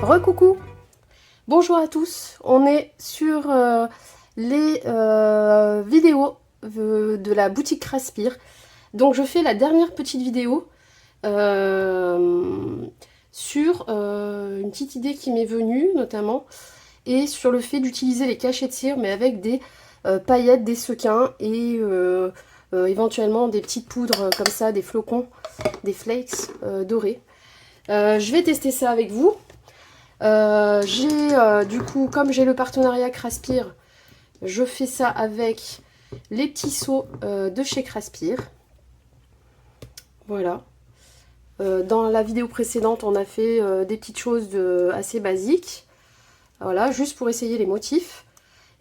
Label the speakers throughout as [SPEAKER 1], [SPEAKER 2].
[SPEAKER 1] Recoucou. Bonjour à tous, on est sur les vidéos de la boutique Craspir. Donc je fais la dernière petite vidéo sur une petite idée qui m'est venue notamment, et sur le fait d'utiliser les cachets de cire mais avec des paillettes, des sequins et éventuellement des petites poudres comme ça, des flocons, des flakes dorés. Je vais tester ça avec vous. Du coup, comme j'ai le partenariat Craspir, je fais ça avec les petits seaux de chez Craspir. Voilà. Dans la vidéo précédente, on a fait des petites choses assez basiques. Voilà, juste pour essayer les motifs.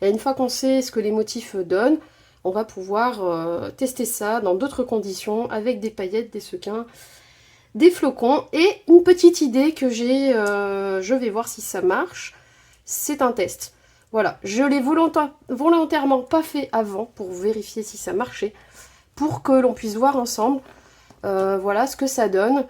[SPEAKER 1] Et une fois qu'on sait ce que les motifs donnent, on va pouvoir tester ça dans d'autres conditions avec des paillettes, des sequins, des flocons et une petite idée que j'ai, je vais voir si ça marche, c'est un test. Voilà, je l'ai volontairement pas fait avant pour vérifier si ça marchait, pour que l'on puisse voir ensemble, voilà ce que ça donne.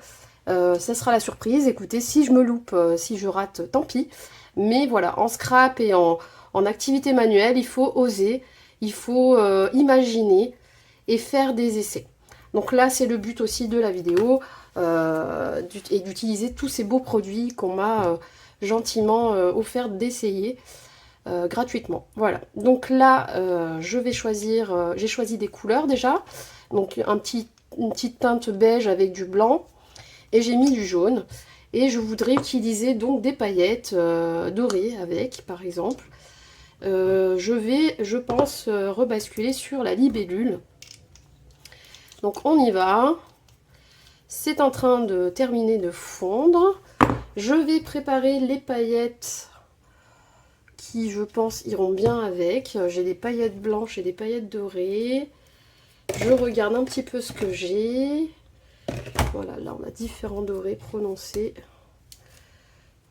[SPEAKER 1] Ça sera la surprise, écoutez, si je me loupe, si je rate, tant pis. Mais voilà, en scrap et en activité manuelle, il faut oser, il faut imaginer et faire des essais. Donc là, c'est le but aussi de la vidéo, et d'utiliser tous ces beaux produits qu'on m'a gentiment offert d'essayer gratuitement. Voilà, donc là, je vais choisir, j'ai choisi des couleurs déjà, donc une petite teinte beige avec du blanc, et j'ai mis du jaune, et je voudrais utiliser donc des paillettes dorées avec, par exemple. Je vais, je pense, rebasculer sur la libellule. Donc on y va. C'est en train de terminer de fondre. Je vais préparer les paillettes qui, je pense, iront bien avec. J'ai des paillettes blanches et des paillettes dorées. Je regarde un petit peu ce que j'ai. Voilà, là on a différents dorés prononcés.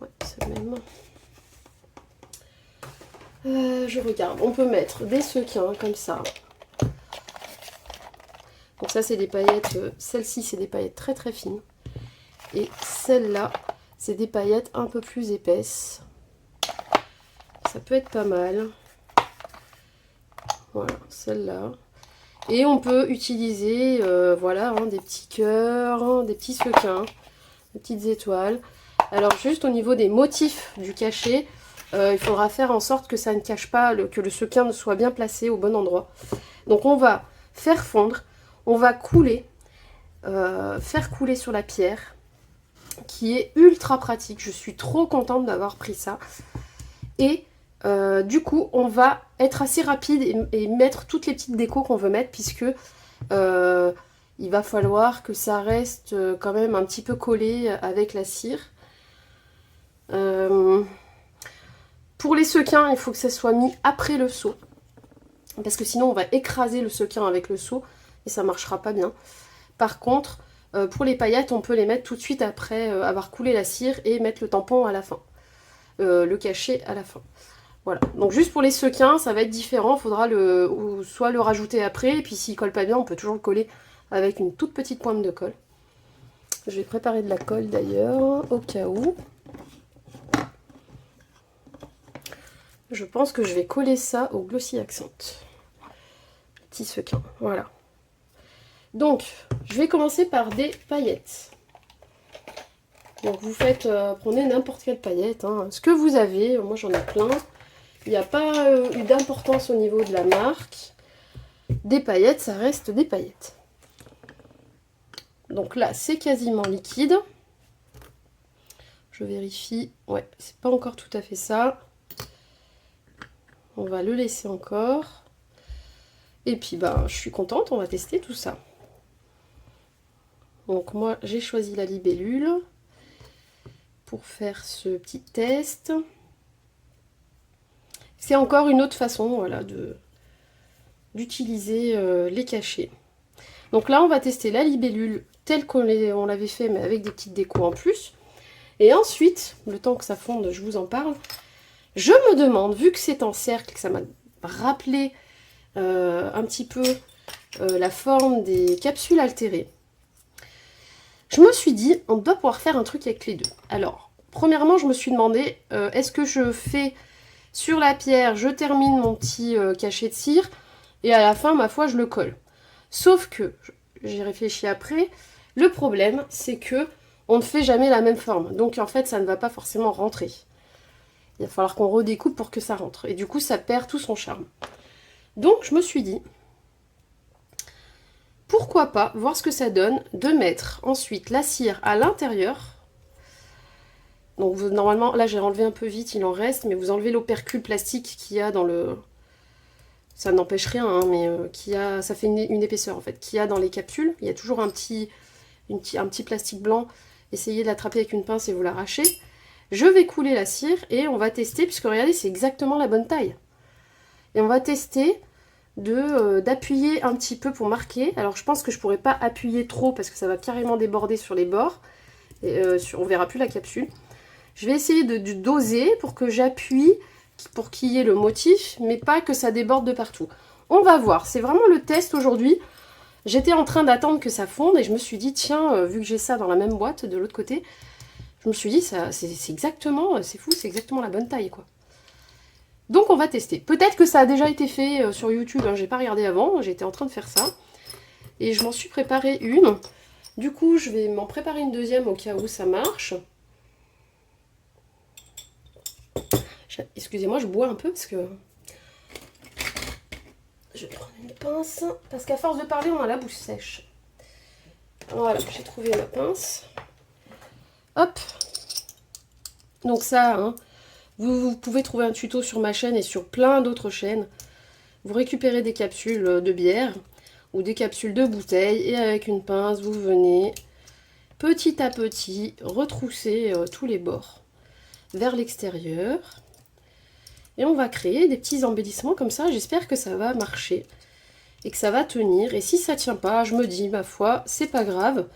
[SPEAKER 1] Ouais, c'est le même. Je regarde. On peut mettre des sequins comme ça. Donc ça c'est des paillettes, celle-ci c'est des paillettes très très fines. Et celle-là c'est des paillettes un peu plus épaisses. Ça peut être pas mal. Voilà, celle-là. Et on peut utiliser voilà, hein, des petits cœurs, hein, des petits sequins, des petites étoiles. Alors juste au niveau des motifs du cachet, il faudra faire en sorte que ça ne cache pas, que le sequin ne soit bien placé au bon endroit. Donc on va faire fondre. On va couler, faire couler sur la pierre, qui est ultra pratique. Je suis trop contente d'avoir pris ça. Et du coup, on va être assez rapide et mettre toutes les petites décos qu'on veut mettre, puisque il va falloir que ça reste quand même un petit peu collé avec la cire. Pour les sequins, il faut que ça soit mis après le seau, parce que sinon on va écraser le sequin avec le seau. Et ça marchera pas bien. Par contre, pour les paillettes, on peut les mettre tout de suite après avoir coulé la cire et mettre le tampon à la fin. Le cachet à la fin. Voilà. Donc juste pour les sequins, ça va être différent. Il faudra soit le rajouter après, et puis s'il colle pas bien, on peut toujours le coller avec une toute petite pointe de colle. Je vais préparer de la colle d'ailleurs, au cas où. Je pense que je vais coller ça au Glossy Accent. Petit sequin, voilà. Donc, je vais commencer par des paillettes. Donc vous faites, prenez n'importe quelle paillette, hein, ce que vous avez, moi j'en ai plein. Il n'y a pas eu d'importance au niveau de la marque. Des paillettes, ça reste des paillettes. Donc là, c'est quasiment liquide. Je vérifie, ouais, c'est pas encore tout à fait ça. On va le laisser encore. Et puis, bah, je suis contente, on va tester tout ça. Donc moi j'ai choisi la libellule pour faire ce petit test. C'est encore une autre façon, voilà, d'utiliser les cachets. Donc là on va tester la libellule telle qu'on l'avait fait, mais avec des petites décos en plus. Et ensuite, le temps que ça fonde, je vous en parle. Je me demande, vu que c'est en cercle, que ça m'a rappelé un petit peu la forme des capsules altérées. Je me suis dit, on doit pouvoir faire un truc avec les deux. Alors, premièrement, je me suis demandé, est-ce que je fais sur la pierre, je termine mon petit cachet de cire, et à la fin, ma foi, je le colle. Sauf que, j'ai réfléchi après, le problème, c'est que on ne fait jamais la même forme. Donc en fait, ça ne va pas forcément rentrer. Il va falloir qu'on redécoupe pour que ça rentre. Et du coup, ça perd tout son charme. Donc je me suis dit, pourquoi pas voir ce que ça donne de mettre ensuite la cire à l'intérieur. Donc normalement, là j'ai enlevé un peu vite, il en reste, mais vous enlevez l'opercule plastique qu'il y a dans le... Ça n'empêche rien, hein, mais ça fait une épaisseur en fait, qu'il y a dans les capsules. Il y a toujours un petit plastique blanc. Essayez de l'attraper avec une pince et vous l'arrachez. Je vais couler la cire et on va tester, puisque regardez, c'est exactement la bonne taille. Et on va tester d'appuyer un petit peu pour marquer. Alors je pense que je pourrais pas appuyer trop parce que ça va carrément déborder sur les bords. Et, on verra plus la capsule. Je vais essayer de doser pour que j'appuie, pour qu'il y ait le motif, mais pas que ça déborde de partout. On va voir, c'est vraiment le test aujourd'hui. J'étais en train d'attendre que ça fonde et je me suis dit, tiens, vu que j'ai ça dans la même boîte de l'autre côté, je me suis dit, c'est exactement, c'est fou, c'est exactement la bonne taille, quoi. Donc on va tester. Peut-être que ça a déjà été fait sur YouTube, hein, j'ai pas regardé avant, j'étais en train de faire ça. Et je m'en suis préparé une. Du coup, je vais m'en préparer une deuxième au cas où ça marche. Excusez-moi, je bois un peu parce que... Je vais prendre une pince, parce qu'à force de parler, on a la bouche sèche. Voilà, j'ai trouvé ma pince. Hop. Donc ça, hein, vous pouvez trouver un tuto sur ma chaîne et sur plein d'autres chaînes. Vous récupérez des capsules de bière ou des capsules de bouteille et avec une pince, vous venez petit à petit retrousser tous les bords vers l'extérieur. Et on va créer des petits embellissements comme ça. J'espère que ça va marcher et que ça va tenir. Et si ça tient pas, je me dis, ma foi, c'est pas grave.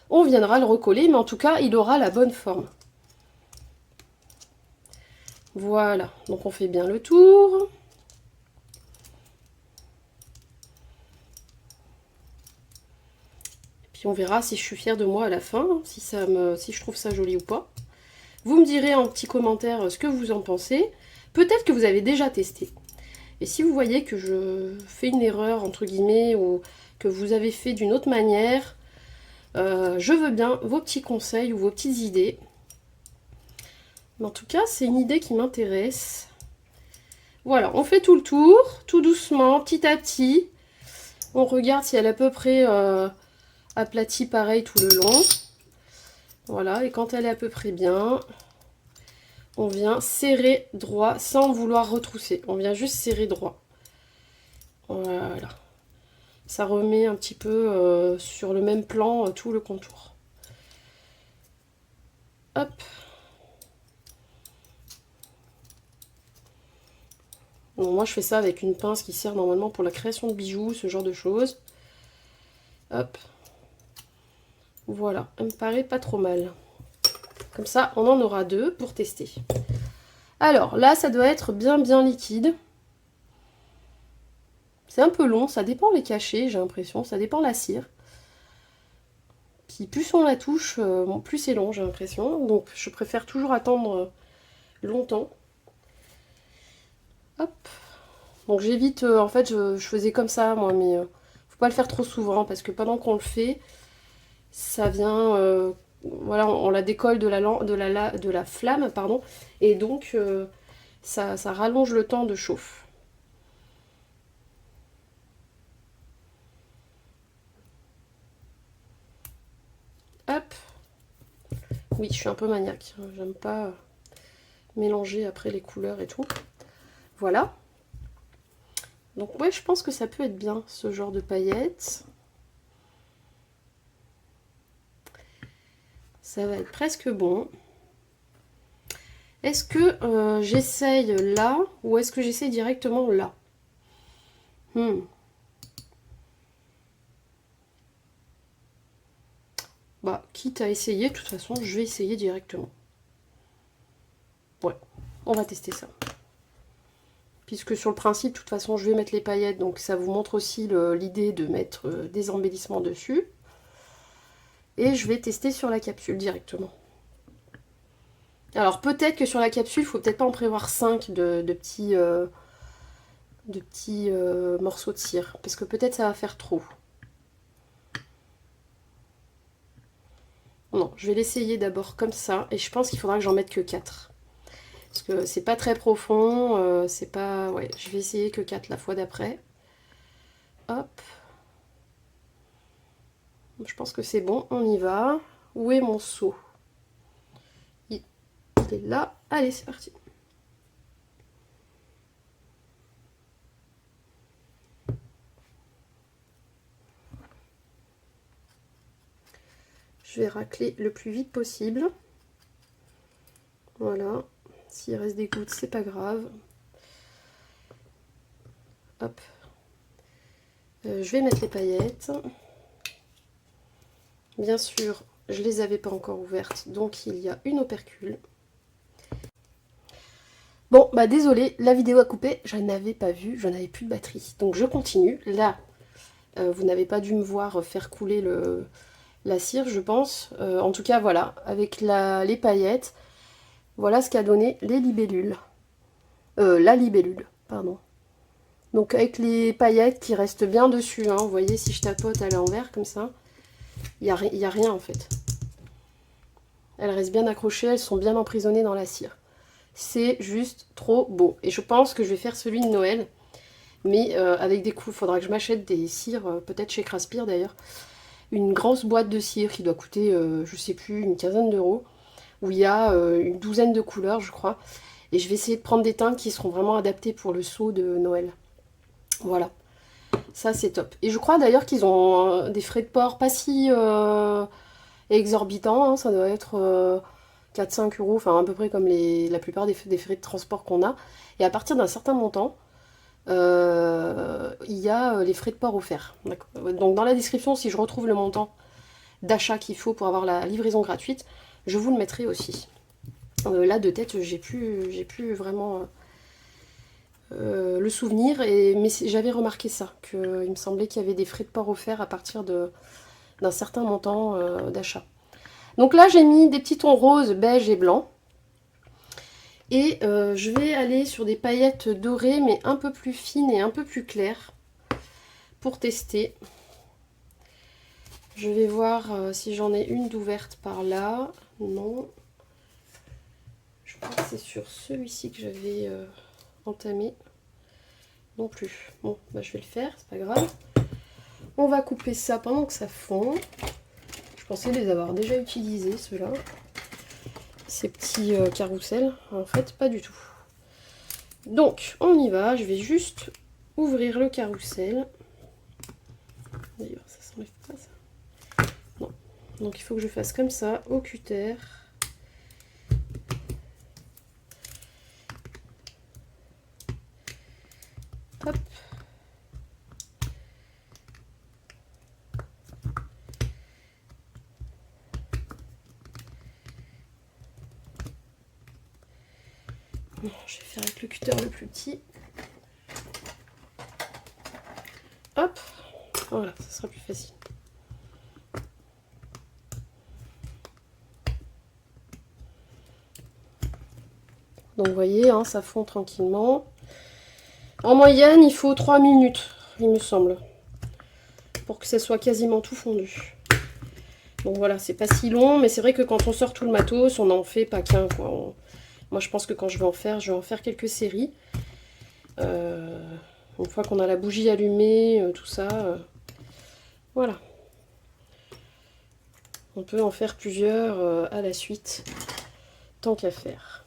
[SPEAKER 1] On viendra le recoller, mais en tout cas, il aura la bonne forme. Voilà, donc on fait bien le tour. Et puis on verra si je suis fière de moi à la fin, si je trouve ça joli ou pas. Vous me direz en petit commentaire ce que vous en pensez. Peut-être que vous avez déjà testé. Et si vous voyez que je fais une erreur, entre guillemets, ou que vous avez fait d'une autre manière, je veux bien vos petits conseils ou vos petites idées. Mais en tout cas, c'est une idée qui m'intéresse. Voilà, on fait tout le tour, tout doucement, petit à petit. On regarde si elle est à peu près aplatie pareil tout le long. Voilà, et quand elle est à peu près bien... On vient serrer droit sans vouloir retrousser. On vient juste serrer droit. Voilà. Ça remet un petit peu sur le même plan tout le contour. Hop. Bon, moi je fais ça avec une pince qui sert normalement pour la création de bijoux, ce genre de choses. Hop. Voilà, elle me paraît pas trop mal. Comme ça, on en aura deux pour tester. Alors, là, ça doit être bien liquide. C'est un peu long, ça dépend les cachets, j'ai l'impression. Ça dépend la cire. Puis plus on la touche, plus c'est long, j'ai l'impression. Donc, je préfère toujours attendre longtemps. Hop. Donc, j'évite... en fait, je faisais comme ça, moi, mais faut pas le faire trop souvent, parce que pendant qu'on le fait, ça vient... voilà, on la décolle de la flamme, pardon, et donc ça rallonge le temps de chauffe. Hop. Oui, je suis un peu maniaque, hein, j'aime pas mélanger après les couleurs et tout. Voilà. Donc ouais, je pense que ça peut être bien, ce genre de paillettes. Ça va être presque bon. Est-ce que j'essaye là ou est-ce que j'essaye directement là? Bah, quitte à essayer, de toute façon, je vais essayer directement. Ouais, on va tester ça. Puisque sur le principe, de toute façon, je vais mettre les paillettes, donc ça vous montre aussi l'idée de mettre des embellissements dessus. Et je vais tester sur la capsule directement. Alors peut-être que sur la capsule, il faut peut-être pas en prévoir 5 de petits morceaux de cire. Parce que peut-être ça va faire trop. Non, je vais l'essayer d'abord comme ça. Et je pense qu'il faudra que j'en mette que 4. Parce que c'est pas très profond. C'est pas... Ouais, je vais essayer que 4 la fois d'après. Hop. Je pense que c'est bon, on y va. Où est mon seau? Il est là. Allez, c'est parti. Je vais racler le plus vite possible. Voilà. S'il reste des gouttes, c'est pas grave. Hop. Je vais mettre les paillettes. Bien sûr, je les avais pas encore ouvertes, donc il y a une opercule. Bon, bah désolé, la vidéo a coupé, je n'avais pas vu, je n'avais plus de batterie. Donc je continue. Là, vous n'avez pas dû me voir faire couler la cire, je pense. En tout cas, voilà, avec les paillettes, voilà ce qu'a donné les libellules. La libellule, pardon. Donc avec les paillettes qui restent bien dessus, hein, vous voyez, si je tapote à l'envers comme ça, il n'y a rien en fait. Elles restent bien accrochées, elles sont bien emprisonnées dans la cire. C'est juste trop beau. Et je pense que je vais faire celui de Noël, mais avec des coups. Il faudra que je m'achète des cires, peut-être chez Craspire d'ailleurs. Une grosse boîte de cire qui doit coûter, je sais plus, une quinzaine d'euros, où il y a une douzaine de couleurs, je crois. Et je vais essayer de prendre des teintes qui seront vraiment adaptées pour le seau de Noël. Voilà. Ça, c'est top. Et je crois d'ailleurs qu'ils ont des frais de port pas si exorbitants. Hein. Ça doit être 4-5 euros, enfin à peu près comme la plupart des frais de transport qu'on a. Et à partir d'un certain montant, il y a les frais de port offerts. Donc dans la description, si je retrouve le montant d'achat qu'il faut pour avoir la livraison gratuite, je vous le mettrai aussi. Là de tête, j'ai plus vraiment le souvenir, mais j'avais remarqué ça, qu'il me semblait qu'il y avait des frais de port offerts à partir d'un certain montant d'achat. Donc là j'ai mis des petits tons roses, beige et blanc. Et je vais aller sur des paillettes dorées, mais un peu plus fines et un peu plus claires, pour tester. Je vais voir si j'en ai une d'ouverte par là. Non. Je crois que c'est sur celui-ci que j'avais entamé. Non plus. Bon, bah, je vais le faire, c'est pas grave. On va couper ça pendant que ça fond. Je pensais les avoir déjà utilisés, ceux-là. Ces petits carousels. En fait, pas du tout. Donc, on y va. Je vais juste ouvrir le carrousel. D'ailleurs, ça s'enlève pas, ça. Non. Donc, il faut que je fasse comme ça, au cutter. Hop. Bon, je vais faire avec le cutter le plus petit. Hop. Voilà, ça sera plus facile. Donc vous voyez, hein, ça fond tranquillement. En moyenne, il faut 3 minutes, il me semble, pour que ça soit quasiment tout fondu. Donc voilà, c'est pas si long, mais c'est vrai que quand on sort tout le matos, on n'en fait pas qu'un, quoi. Moi, je pense que quand je vais en faire quelques séries. Une fois qu'on a la bougie allumée, tout ça, voilà. On peut en faire plusieurs à la suite, tant qu'à faire.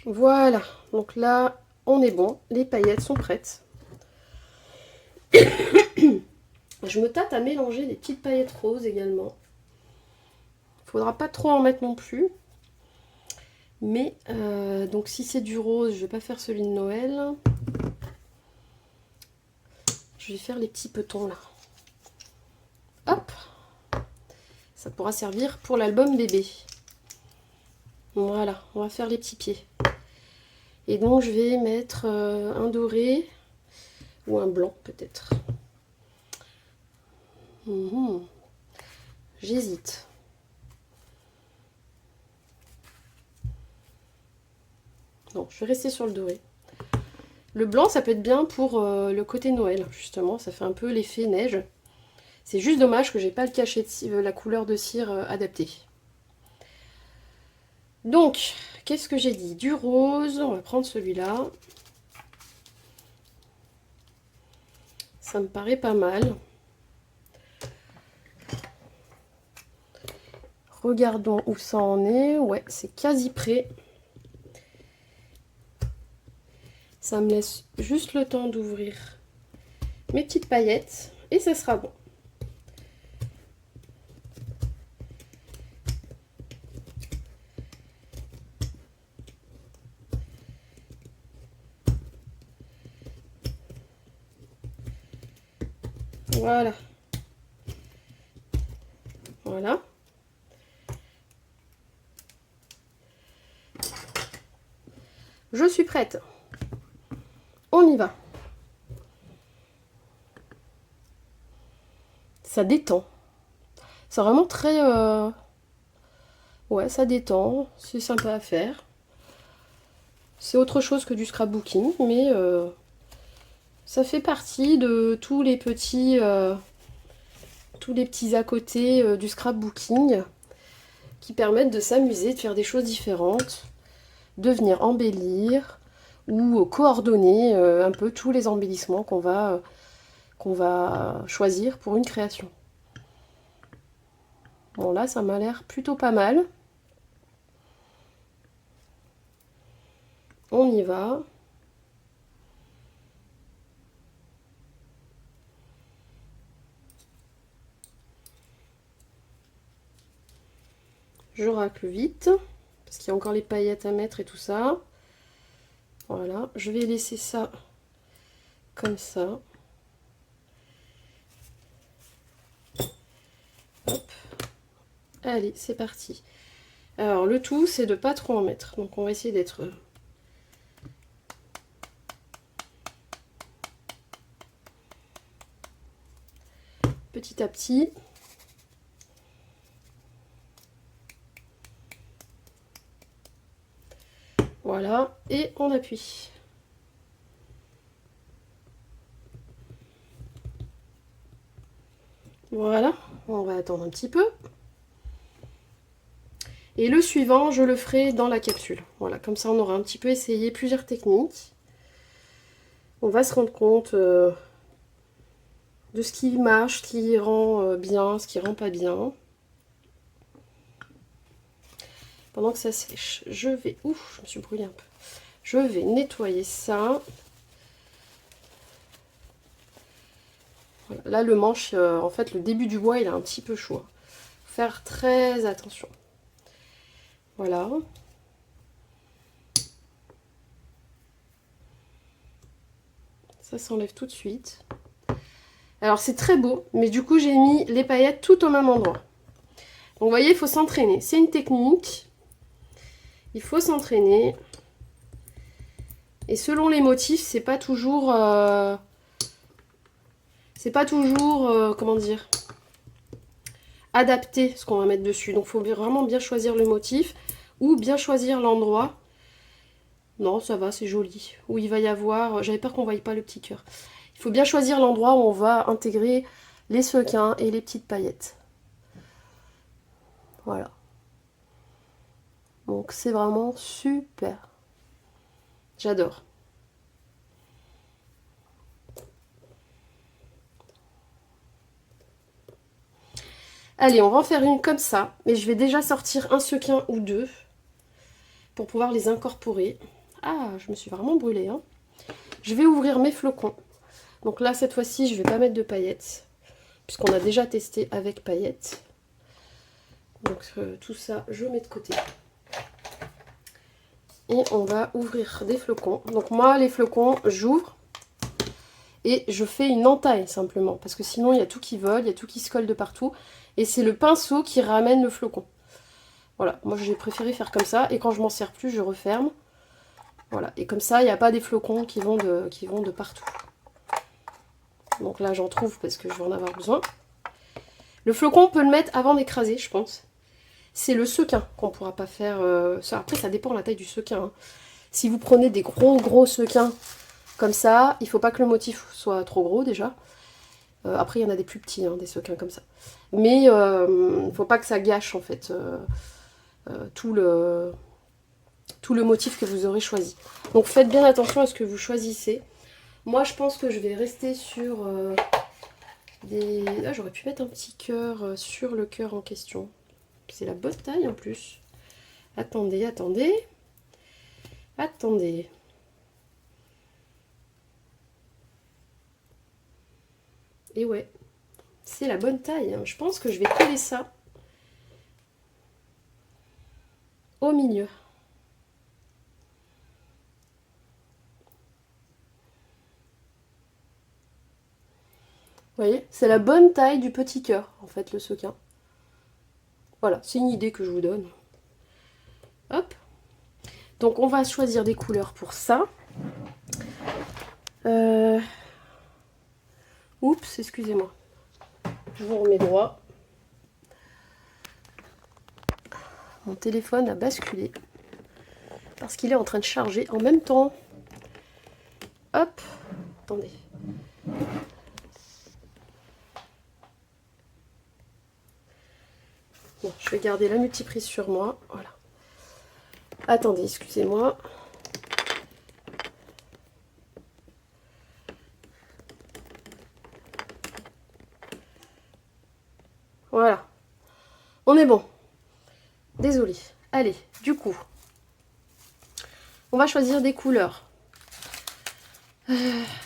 [SPEAKER 1] Voilà, donc là, on est bon. Les paillettes sont prêtes. Je me tâte à mélanger les petites paillettes roses également. Il ne faudra pas trop en mettre non plus. Mais, donc si c'est du rose, je ne vais pas faire celui de Noël. Je vais faire les petits petons là. Hop! Ça pourra servir pour l'album bébé. Voilà, on va faire les petits pieds. Et donc je vais mettre un doré ou un blanc peut-être. J'hésite. je vais rester sur le doré. Le blanc, ça peut être bien pour le côté Noël, justement. Ça fait un peu l'effet neige. C'est juste dommage que j'ai pas le cachet de la couleur de cire adaptée. Donc, qu'est-ce que j'ai dit? Du rose, on va prendre celui-là. Ça me paraît pas mal. Regardons où ça en est. Ouais, c'est quasi prêt. Ça me laisse juste le temps d'ouvrir mes petites paillettes et ça sera bon. Voilà. Voilà. Je suis prête. On y va. Ça détend. C'est vraiment très... Ouais, ça détend. C'est sympa à faire. C'est autre chose que du scrapbooking, mais ça fait partie de tous les petits à côté du scrapbooking qui permettent de s'amuser, de faire des choses différentes, de venir embellir ou coordonner un peu tous les embellissements qu'on va choisir pour une création. Bon, là, ça m'a l'air plutôt pas mal. On y va. Je racle vite, parce qu'il y a encore les paillettes à mettre et tout ça. Voilà, je vais laisser ça comme ça. Hop. Allez, c'est parti. Alors, le tout, c'est de pas trop en mettre. Donc, on va essayer d'être... petit à petit. Voilà, et on appuie. Voilà, on va attendre un petit peu. Et le suivant, je le ferai dans la capsule. Voilà, comme ça on aura un petit peu essayé plusieurs techniques. On va se rendre compte de ce qui marche, ce qui rend bien, ce qui rend pas bien. Pendant que ça sèche, je vais... Ouf, je me suis brûlée un peu. Je vais nettoyer ça. Voilà. Là, le manche, en fait, le début du bois, il est un petit peu chaud. Faut faire très attention. Voilà. Ça s'enlève tout de suite. Alors, c'est très beau, mais du coup, j'ai mis les paillettes tout au même endroit. Donc, vous voyez, il faut s'entraîner. C'est une technique. Il faut s'entraîner. Et selon les motifs, c'est pas toujours... comment dire, adapté ce qu'on va mettre dessus. Donc, il faut vraiment bien choisir le motif ou bien choisir l'endroit. Non, ça va, c'est joli. Où il va y avoir... J'avais peur qu'on ne voie pas le petit cœur. Il faut bien choisir l'endroit où on va intégrer les sequins et les petites paillettes. Voilà. Donc, c'est vraiment super. J'adore. Allez, on va en faire une comme ça. Mais je vais déjà sortir un sequin ou deux pour pouvoir les incorporer. Ah, je me suis vraiment brûlée, hein. Je vais ouvrir mes flocons. Donc là, cette fois-ci, je ne vais pas mettre de paillettes, puisqu'on a déjà testé avec paillettes. Donc tout ça, je mets de côté. Et on va ouvrir des flocons. Donc moi, les flocons, j'ouvre et je fais une entaille simplement, parce que sinon, il y a tout qui vole, il y a tout qui se colle de partout. Et c'est le pinceau qui ramène le flocon. Voilà, moi j'ai préféré faire comme ça. Et quand je m'en sers plus, je referme. Voilà, et comme ça, il n'y a pas des flocons qui vont de partout. Donc là, j'en trouve parce que je vais en avoir besoin. Le flocon, on peut le mettre avant d'écraser, je pense. C'est le sequin qu'on ne pourra pas faire. Ça, après, ça dépend de la taille du sequin. Hein. Si vous prenez des gros sequins comme ça, il ne faut pas que le motif soit trop gros déjà. Après, il y en a des plus petits, hein, des sequins comme ça. Mais il ne faut pas que ça gâche en fait tout le motif que vous aurez choisi. Donc faites bien attention à ce que vous choisissez. Moi, je pense que je vais rester sur des... Ah, j'aurais pu mettre un petit cœur sur le cœur en question. C'est la bonne taille en plus. Attendez. Et ouais, c'est la bonne taille. Je pense que je vais coller ça au milieu. Vous voyez, c'est la bonne taille du petit cœur, en fait, le sequin. Voilà, c'est une idée que je vous donne. Hop. Donc, on va choisir des couleurs pour ça. Oups, excusez-moi. Je vous remets droit. Mon téléphone a basculé. Parce qu'il est en train de charger en même temps. Hop. Attendez. Bon, je vais garder la multiprise sur moi. Voilà. Attendez, excusez-moi. Voilà. On est bon. Désolée. Allez, du coup, on va choisir des couleurs.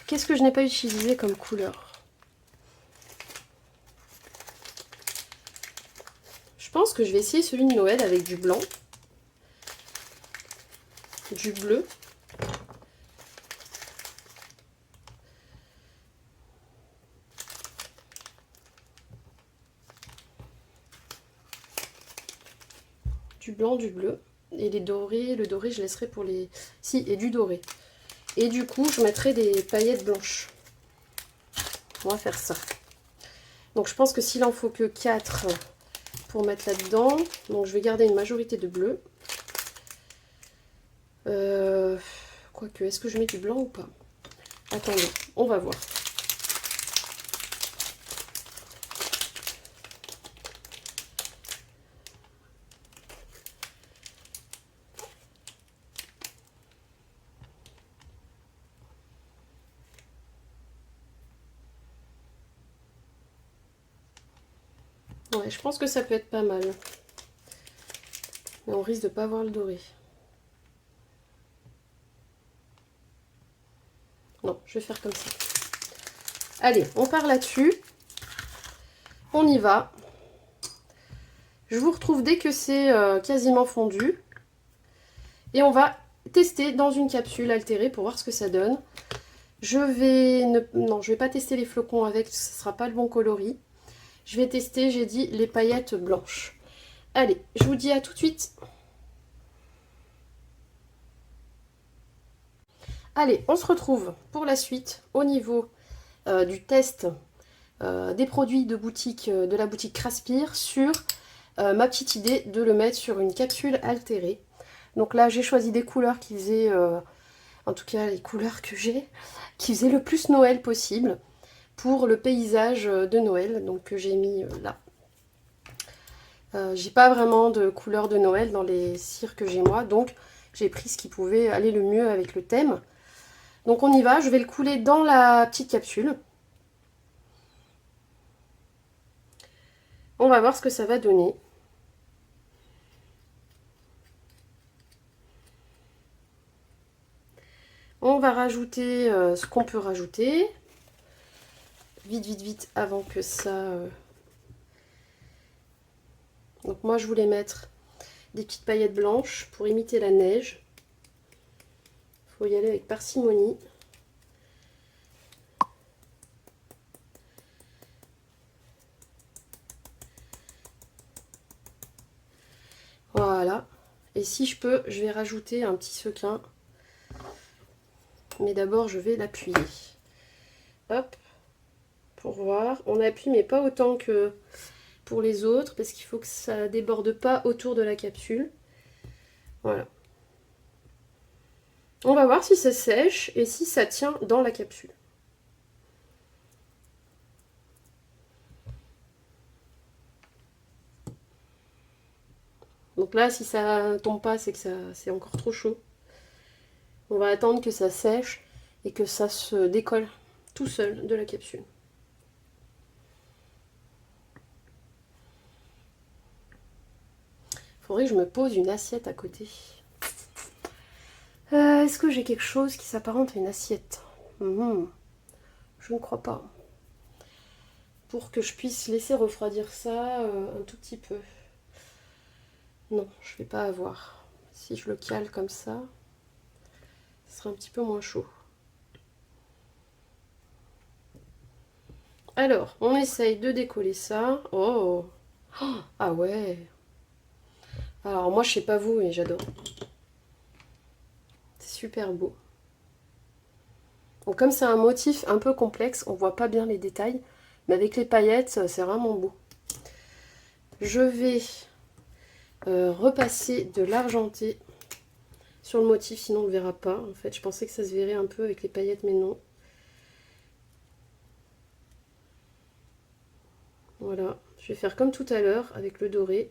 [SPEAKER 1] Qu'est-ce que je n'ai pas utilisé comme couleur? Je pense que je vais essayer celui de Noël avec du blanc, du bleu, du blanc, du bleu, et les dorés, le doré je laisserai pour les... Si, et du doré. Et du coup, je mettrai des paillettes blanches. On va faire ça. Donc je pense que s'il en faut que 4 pour mettre là-dedans, donc je vais garder une majorité de bleu. Quoique, est-ce que je mets du blanc ou pas? Attendez, on va voir. Ouais, je pense que ça peut être pas mal. Mais on risque de pas avoir le doré. Non, je vais faire comme ça. Allez, on part là-dessus. On y va. Je vous retrouve dès que c'est quasiment fondu. Et on va tester dans une capsule altérée pour voir ce que ça donne. Non, je vais pas tester les flocons avec, ce ne sera pas le bon coloris. Je vais tester, j'ai dit, les paillettes blanches. Allez, je vous dis à tout de suite. Allez, on se retrouve pour la suite au niveau du test des produits de boutique, de la boutique Craspir sur ma petite idée de le mettre sur une capsule altérée. Donc là, j'ai choisi des couleurs qui faisaient, en tout cas les couleurs que j'ai, qui faisaient le plus Noël possible pour le paysage de Noël, donc que j'ai mis là. J'ai pas vraiment de couleurs de Noël dans les cires que j'ai moi, donc j'ai pris ce qui pouvait aller le mieux avec le thème. Donc on y va, je vais le couler dans la petite capsule. On va voir ce que ça va donner. On va rajouter ce qu'on peut rajouter. Vite, avant que ça... Donc moi, je voulais mettre des petites paillettes blanches pour imiter la neige. Il faut y aller avec parcimonie. Voilà. Et si je peux, je vais rajouter un petit sequin. Mais d'abord, je vais l'appuyer. Hop. Pour voir. On appuie, mais pas autant que pour les autres, parce qu'il faut que ça déborde pas autour de la capsule. Voilà. On va voir si ça sèche et si ça tient dans la capsule. Donc là, si ça tombe pas, c'est que c'est encore trop chaud. On va attendre que ça sèche et que ça se décolle tout seul de la capsule. Faudrait que je me pose une assiette à côté. Est-ce que j'ai quelque chose qui s'apparente à une assiette? Je ne crois pas. Pour que je puisse laisser refroidir ça un tout petit peu. Non, je ne vais pas avoir. Si je le cale comme ça, ce sera un petit peu moins chaud. Alors, on essaye de décoller ça. Oh, ah ouais. Alors moi, je sais pas vous, mais j'adore. C'est super beau. Donc comme c'est un motif un peu complexe, on voit pas bien les détails. Mais avec les paillettes, c'est vraiment beau. Je vais repasser de l'argenté sur le motif, sinon on ne le verra pas. En fait, je pensais que ça se verrait un peu avec les paillettes, mais non. Voilà, je vais faire comme tout à l'heure avec le doré.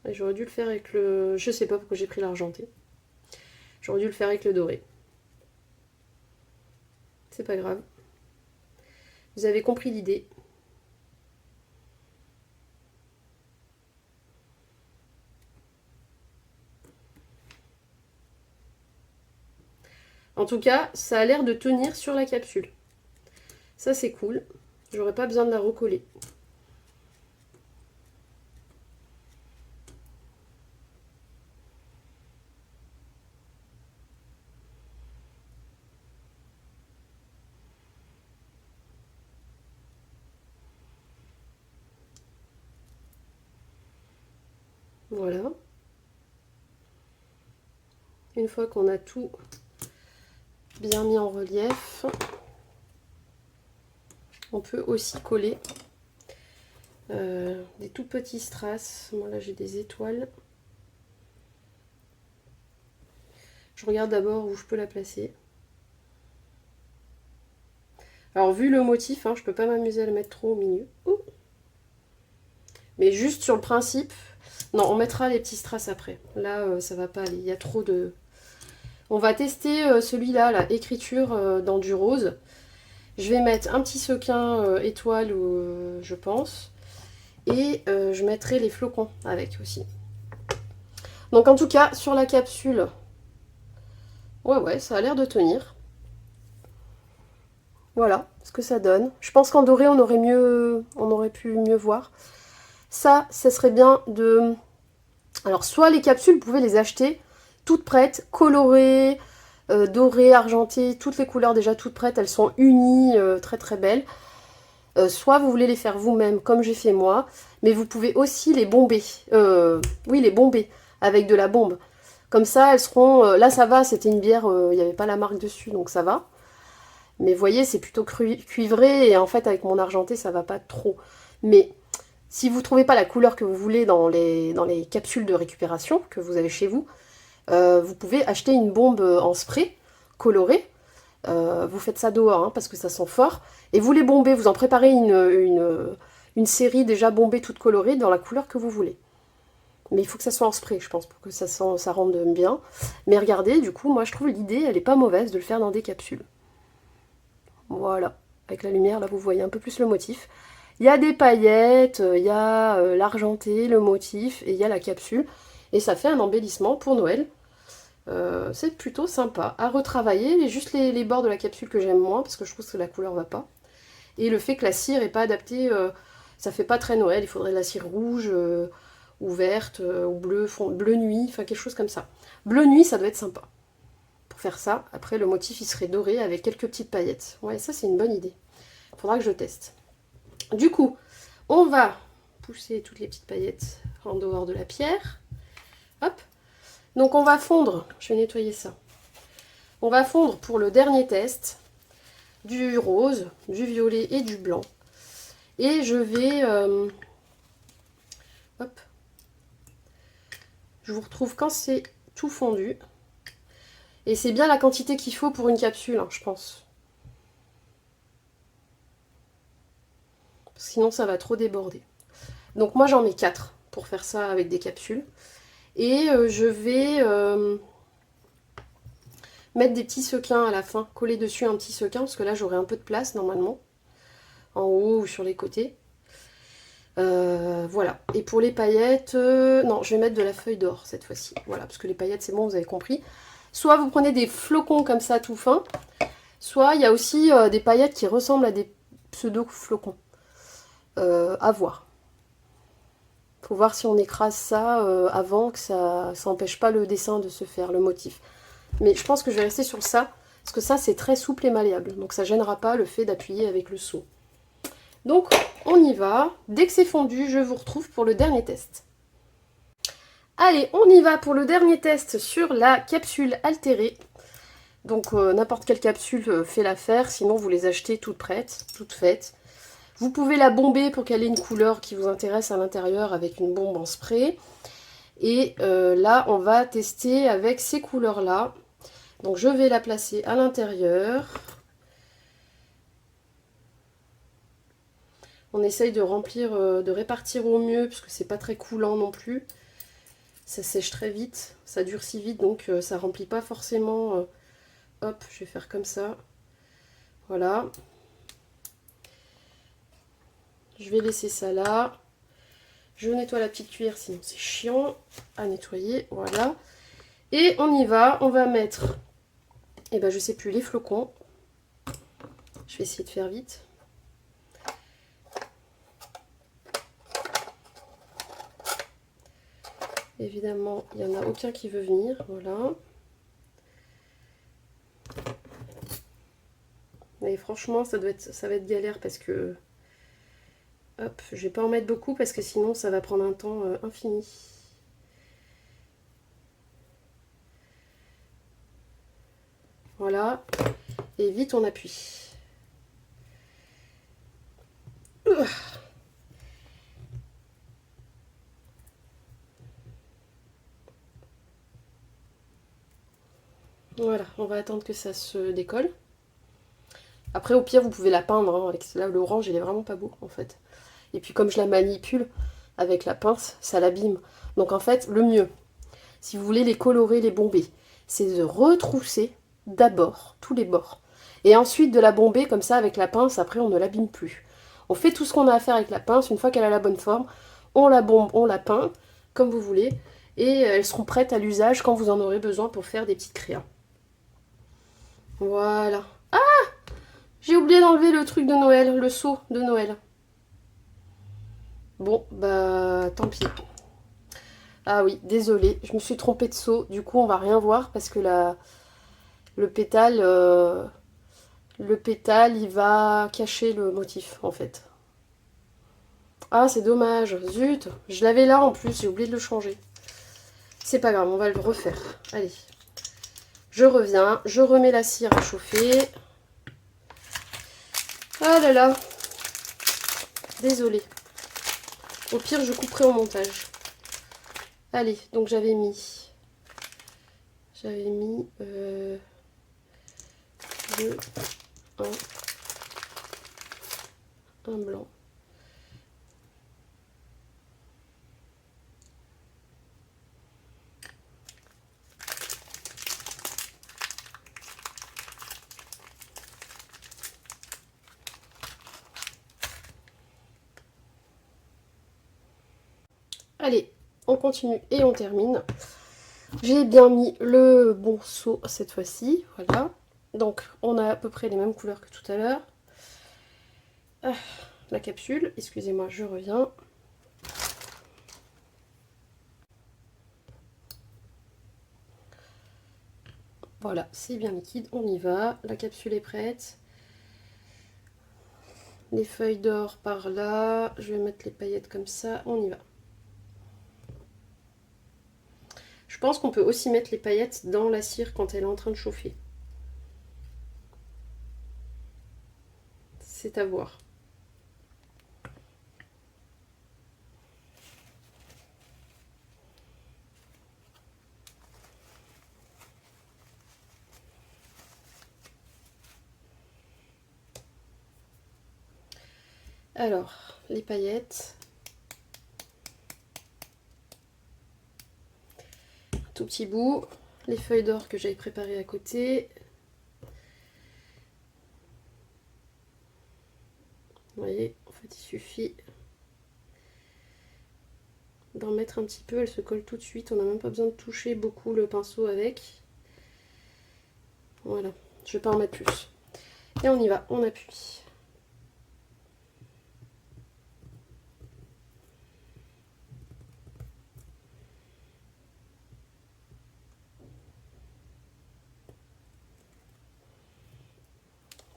[SPEAKER 1] Et j'aurais dû le faire avec le... Je sais pas pourquoi j'ai pris l'argenté. J'aurais dû le faire avec le doré. C'est pas grave. Vous avez compris l'idée. En tout cas, ça a l'air de tenir sur la capsule. Ça, c'est cool. J'aurais pas besoin de la recoller. Voilà. Une fois qu'on a tout bien mis en relief, on peut aussi coller des tout petits strass. Moi là j'ai des étoiles. Je regarde d'abord où je peux la placer. Alors vu le motif, je peux pas m'amuser à le mettre trop au milieu. Ouh. Mais juste sur le principe, non, on mettra les petits strass après. Là, ça va pas aller, il y a trop de... On va tester celui-là, la écriture dans du rose. Je vais mettre un petit sequin étoile, je pense. Et je mettrai les flocons avec aussi. Donc en tout cas, sur la capsule, ouais, ça a l'air de tenir. Voilà ce que ça donne. Je pense qu'en doré, on aurait pu mieux voir. Ça serait bien de... Alors, soit les capsules, vous pouvez les acheter toutes prêtes, colorées, dorées, argentées, toutes les couleurs déjà toutes prêtes. Elles sont unies, très très belles. Soit vous voulez les faire vous-même, comme j'ai fait moi. Mais vous pouvez aussi les bomber. Oui, les bomber avec de la bombe. Comme ça, elles seront... là, ça va, c'était une bière, il n'y avait pas la marque dessus, donc ça va. Mais vous voyez, c'est plutôt cuivré. Et en fait, avec mon argenté, ça va pas trop. Mais... si vous ne trouvez pas la couleur que vous voulez dans les capsules de récupération que vous avez chez vous, vous pouvez acheter une bombe en spray colorée. Vous faites ça dehors parce que ça sent fort. Et vous les bombez, vous en préparez une série déjà bombée toute colorée dans la couleur que vous voulez. Mais il faut que ça soit en spray, je pense, pour que ça rende bien. Mais regardez, du coup, moi je trouve l'idée, elle est pas mauvaise de le faire dans des capsules. Voilà. Avec la lumière, là vous voyez un peu plus le motif. Il y a des paillettes, il y a l'argenté, le motif, et il y a la capsule. Et ça fait un embellissement pour Noël. C'est plutôt sympa à retravailler. Juste les bords de la capsule que j'aime moins, parce que je trouve que la couleur va pas. Et le fait que la cire n'est pas adaptée, ça fait pas très Noël. Il faudrait de la cire rouge, ou verte, ou bleu nuit, enfin quelque chose comme ça. Bleu nuit, ça doit être sympa. Pour faire ça, après le motif il serait doré avec quelques petites paillettes. Ouais, ça c'est une bonne idée. Faudra que je teste. Du coup, on va pousser toutes les petites paillettes en dehors de la pierre. Hop. Donc on va fondre, je vais nettoyer ça. On va fondre pour le dernier test du rose, du violet et du blanc. Et je vais... hop. Je vous retrouve quand c'est tout fondu. Et c'est bien la quantité qu'il faut pour une capsule, hein, je pense. Sinon, ça va trop déborder. Donc moi, j'en mets 4 pour faire ça avec des capsules. Et je vais mettre des petits sequins à la fin. Coller dessus un petit sequin, parce que là, j'aurai un peu de place, normalement. En haut ou sur les côtés. Voilà. Et pour les paillettes, non, je vais mettre de la feuille d'or cette fois-ci. Voilà, parce que les paillettes, c'est bon, vous avez compris. Soit vous prenez des flocons comme ça, tout fins. Soit il y a aussi des paillettes qui ressemblent à des pseudo-flocons. À voir. Faut voir si on écrase ça avant, que ça n'empêche pas le dessin de se faire, le motif. Mais je pense que je vais rester sur ça, parce que ça, c'est très souple et malléable. Donc ça gênera pas le fait d'appuyer avec le seau. Donc, on y va. Dès que c'est fondu, je vous retrouve pour le dernier test. Allez, on y va pour le dernier test sur la capsule altérée. Donc, n'importe quelle capsule fait l'affaire, sinon vous les achetez toutes prêtes, toutes faites. Vous pouvez la bomber pour qu'elle ait une couleur qui vous intéresse à l'intérieur avec une bombe en spray. Et là, on va tester avec ces couleurs-là. Donc, je vais la placer à l'intérieur. On essaye de remplir, de répartir au mieux, parce que c'est pas très coulant non plus. Ça sèche très vite, ça durcit vite, donc ça remplit pas forcément. Hop, je vais faire comme ça. Voilà. Je vais laisser ça là. Je nettoie la petite cuillère, sinon c'est chiant à nettoyer. Voilà. Et on y va. On va mettre, eh ben, je sais plus, les flocons. Je vais essayer de faire vite. Évidemment, il n'y en a aucun qui veut venir. Voilà. Mais franchement, ça va être galère parce que... Hop, je vais pas en mettre beaucoup parce que sinon ça va prendre un temps infini. Voilà. Et vite on appuie. Voilà, on va attendre que ça se décolle. Après, au pire, vous pouvez la peindre. Hein, avec là, l'orange, il est vraiment pas beau, en fait. Et puis, comme je la manipule avec la pince, ça l'abîme. Donc, en fait, le mieux, si vous voulez les colorer, les bomber, c'est de retrousser d'abord tous les bords. Et ensuite, de la bomber comme ça avec la pince. Après, on ne l'abîme plus. On fait tout ce qu'on a à faire avec la pince. Une fois qu'elle a la bonne forme, on la bombe, on la peint, comme vous voulez. Et elles seront prêtes à l'usage quand vous en aurez besoin pour faire des petites créas. Voilà. Ah! J'ai oublié d'enlever le truc de Noël, le seau de Noël. Bon, bah tant pis. Ah oui, désolée, je me suis trompée de seau. Du coup, on va rien voir parce que le pétale, il va cacher le motif en fait. Ah, c'est dommage. Zut, je l'avais là en plus, j'ai oublié de le changer. C'est pas grave, on va le refaire. Allez. Je reviens, je remets la cire à chauffer. Ah là là. Désolée. Au pire, je couperai au montage. Allez, donc j'avais mis 2, 1 blanc. Allez, on continue et on termine. J'ai bien mis le bon seau cette fois-ci, voilà. Donc, on a à peu près les mêmes couleurs que tout à l'heure. Ah, la capsule, excusez-moi, je reviens. Voilà, c'est bien liquide, on y va. La capsule est prête. Les feuilles d'or par là. Je vais mettre les paillettes comme ça, on y va. Je pense qu'on peut aussi mettre les paillettes dans la cire quand elle est en train de chauffer. c'est à voir. Alors, les paillettes. Un tout petit bout. Les feuilles d'or que j'avais préparées à côté. Vous voyez, en fait, il suffit d'en mettre un petit peu. Elle se colle tout de suite. On n'a même pas besoin de toucher beaucoup le pinceau avec. Voilà, je vais pas en mettre plus. Et on y va, on appuie.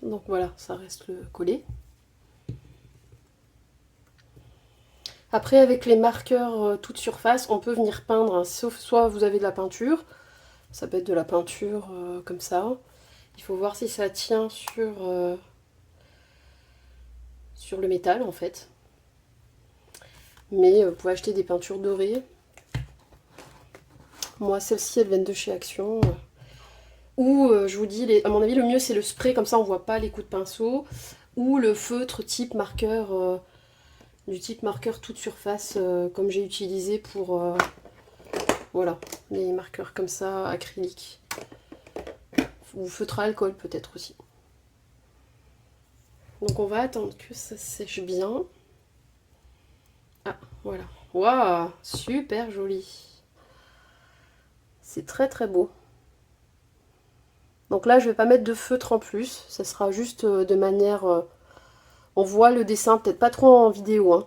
[SPEAKER 1] Donc voilà, ça reste le collé. Après, avec les marqueurs toute surface, on peut venir peindre, hein, sauf soit vous avez de la peinture, ça peut être de la peinture comme ça. Il faut voir si ça tient sur le métal en fait. Mais vous pouvez acheter des peintures dorées. Moi, celles-ci, elles viennent de chez Action. Ou, je vous dis, à mon avis, le mieux c'est le spray, comme ça on voit pas les coups de pinceau. Ou le feutre type marqueur, du type marqueur toute surface, comme j'ai utilisé pour, voilà, les marqueurs comme ça, acryliques. Ou feutre à alcool peut-être aussi. Donc on va attendre que ça sèche bien. Ah, voilà. Waouh, super joli. C'est très très beau. Donc là, je vais pas mettre de feutre en plus. Ça sera juste de manière... on voit le dessin, peut-être pas trop en vidéo, hein,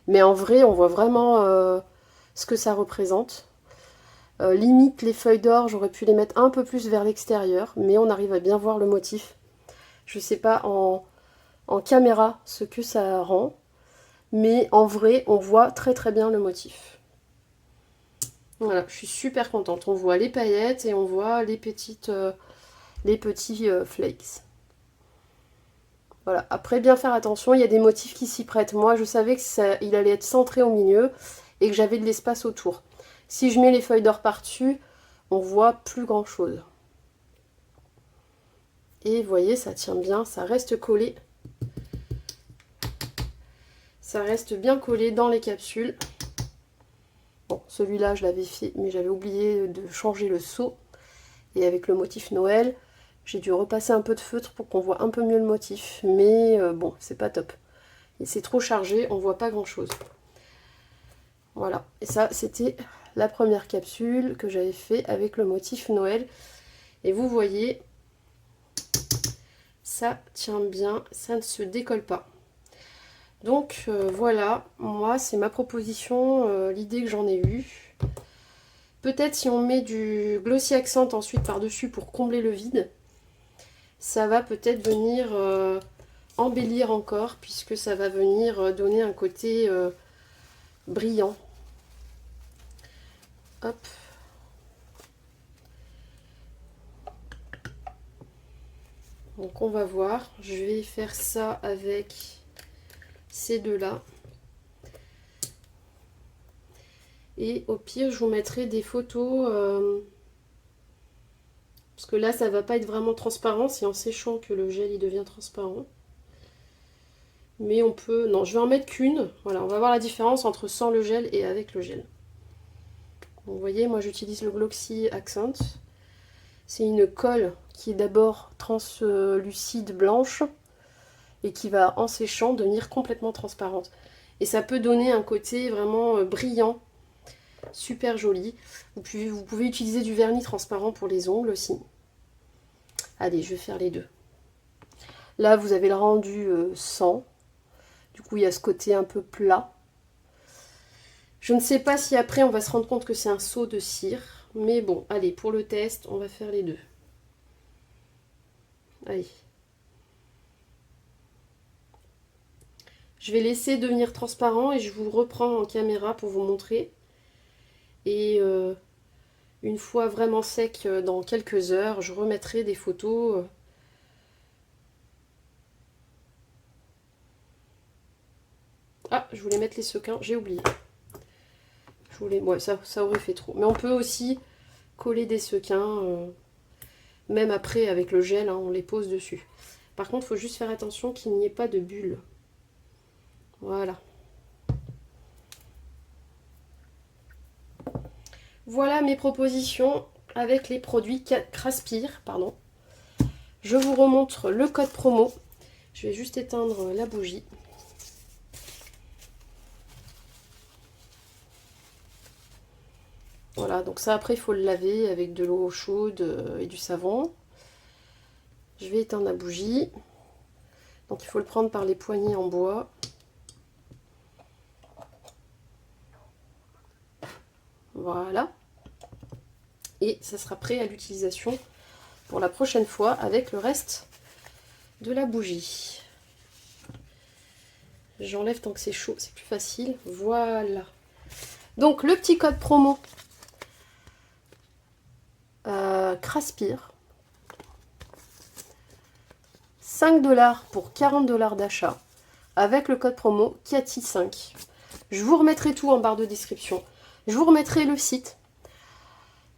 [SPEAKER 1] mais en vrai, on voit vraiment ce que ça représente. Limite, les feuilles d'or, j'aurais pu les mettre un peu plus vers l'extérieur, mais on arrive à bien voir le motif. Je sais pas en caméra ce que ça rend, mais en vrai, on voit très très bien le motif. Voilà, je suis super contente. On voit les paillettes et on voit les petits flakes. Voilà, après bien faire attention, il y a des motifs qui s'y prêtent. Moi, je savais que il allait être centré au milieu et que j'avais de l'espace autour. Si je mets les feuilles d'or par-dessus, on voit plus grand chose. Et vous voyez, ça tient bien, ça reste collé. Ça reste bien collé dans les capsules. Bon, celui-là, je l'avais fait, mais j'avais oublié de changer le seau. Et avec le motif Noël, j'ai dû repasser un peu de feutre pour qu'on voit un peu mieux le motif. Mais bon, c'est pas top. Et c'est trop chargé, on voit pas grand-chose. Voilà, et ça, c'était la première capsule que j'avais fait avec le motif Noël. Et vous voyez, ça tient bien, ça ne se décolle pas. Donc voilà, moi c'est ma proposition, l'idée que j'en ai eue. Peut-être si on met du Glossy Accent ensuite par-dessus pour combler le vide, ça va peut-être venir embellir encore, puisque ça va venir donner un côté brillant. Hop. Donc on va voir, je vais faire ça avec ces deux-là. Et au pire, je vous mettrai des photos, parce que là, ça va pas être vraiment transparent, c'est en séchant que le gel il devient transparent. Mais on peut... Non, je vais en mettre qu'une. Voilà, on va voir la différence entre sans le gel et avec le gel. Donc, vous voyez, moi j'utilise le Glossy Accent. C'est une colle qui est d'abord translucide blanche et qui va, en séchant, devenir complètement transparente. Et ça peut donner un côté vraiment brillant, super joli. Vous pouvez utiliser du vernis transparent pour les ongles aussi. Allez, je vais faire les deux. Là, vous avez le rendu sans. Du coup, il y a ce côté un peu plat. Je ne sais pas si après, on va se rendre compte que c'est un seau de cire. Mais bon, allez, pour le test, on va faire les deux. Allez. Je vais laisser devenir transparent et je vous reprends en caméra pour vous montrer. Et une fois vraiment sec, dans quelques heures, je remettrai des photos. je voulais mettre les sequins, j'ai oublié. Je voulais, ouais, ça aurait fait trop. Mais on peut aussi coller des sequins, même après avec le gel, hein, on les pose dessus. Par contre, il faut juste faire attention qu'il n'y ait pas de bulles. Voilà. Voilà mes propositions avec les produits Craspir, pardon. Je vous remontre le code promo. Je vais juste éteindre la bougie. Voilà, donc ça après il faut le laver avec de l'eau chaude et du savon. Je vais éteindre la bougie. Donc il faut le prendre par les poignées en bois. Voilà. Et ça sera prêt à l'utilisation pour la prochaine fois avec le reste de la bougie. J'enlève tant que c'est chaud, c'est plus facile. Voilà. Donc le petit code promo Craspir. 5 $ pour 40 $ d'achat avec le code promo Cathy5. Je vous remettrai tout en barre de description. Je vous remettrai le site.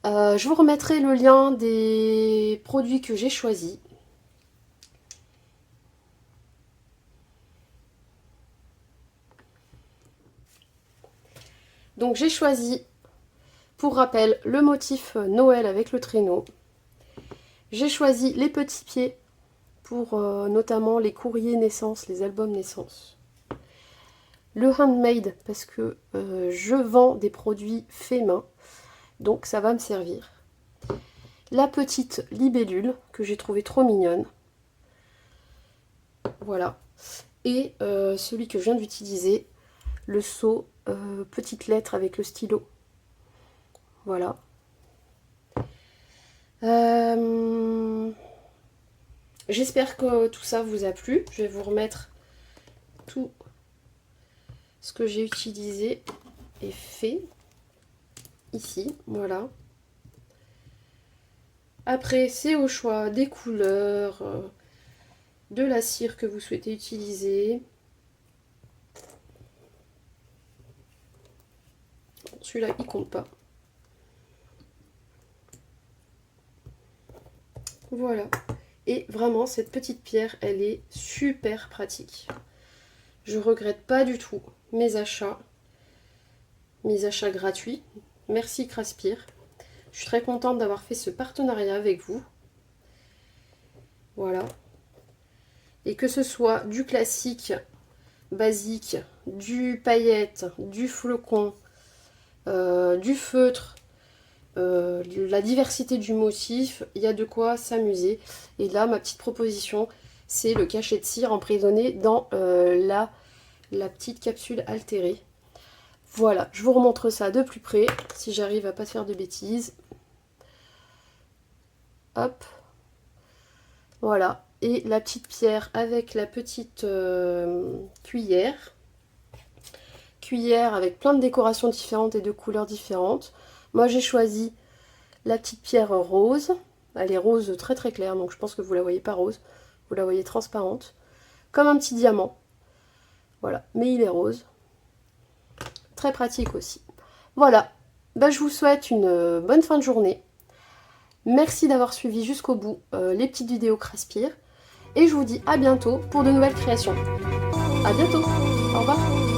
[SPEAKER 1] Je vous remettrai le lien des produits que j'ai choisis. Donc j'ai choisi, pour rappel, le motif Noël avec le traîneau. J'ai choisi les petits pieds pour notamment les courriers naissance, les albums naissance. Le handmade parce que je vends des produits faits main, donc ça va me servir. La petite libellule que j'ai trouvée trop mignonne. Voilà. Et celui que je viens d'utiliser, le seau petite lettre avec le stylo. Voilà. J'espère que tout ça vous a plu. Je vais vous remettre tout ce que j'ai utilisé et fait ici. Voilà. Après, c'est au choix des couleurs, de la cire que vous souhaitez utiliser. Celui-là, il compte pas. Voilà. Et vraiment, cette petite pierre, elle est super pratique. Je regrette pas du tout mes achats gratuits. Merci Craspir. Je suis très contente d'avoir fait ce partenariat avec vous. Voilà. Et que ce soit du classique, basique, du paillette, du flocon, du feutre, la diversité du motif, il y a de quoi s'amuser. Et là, ma petite proposition, c'est le cachet de cire emprisonné dans la petite capsule altérée. Voilà, je vous remontre ça de plus près, si j'arrive à pas faire de bêtises. Hop. Voilà. Et la petite pierre avec la petite cuillère. Cuillère avec plein de décorations différentes et de couleurs différentes. Moi, j'ai choisi la petite pierre rose. Elle est rose très très claire, donc je pense que vous la voyez pas rose. Vous la voyez transparente. Comme un petit diamant. Voilà, mais il est rose. Très pratique aussi. Voilà, ben, je vous souhaite une bonne fin de journée. Merci d'avoir suivi jusqu'au bout les petites vidéos Craspir. Et je vous dis à bientôt pour de nouvelles créations. À bientôt, au revoir.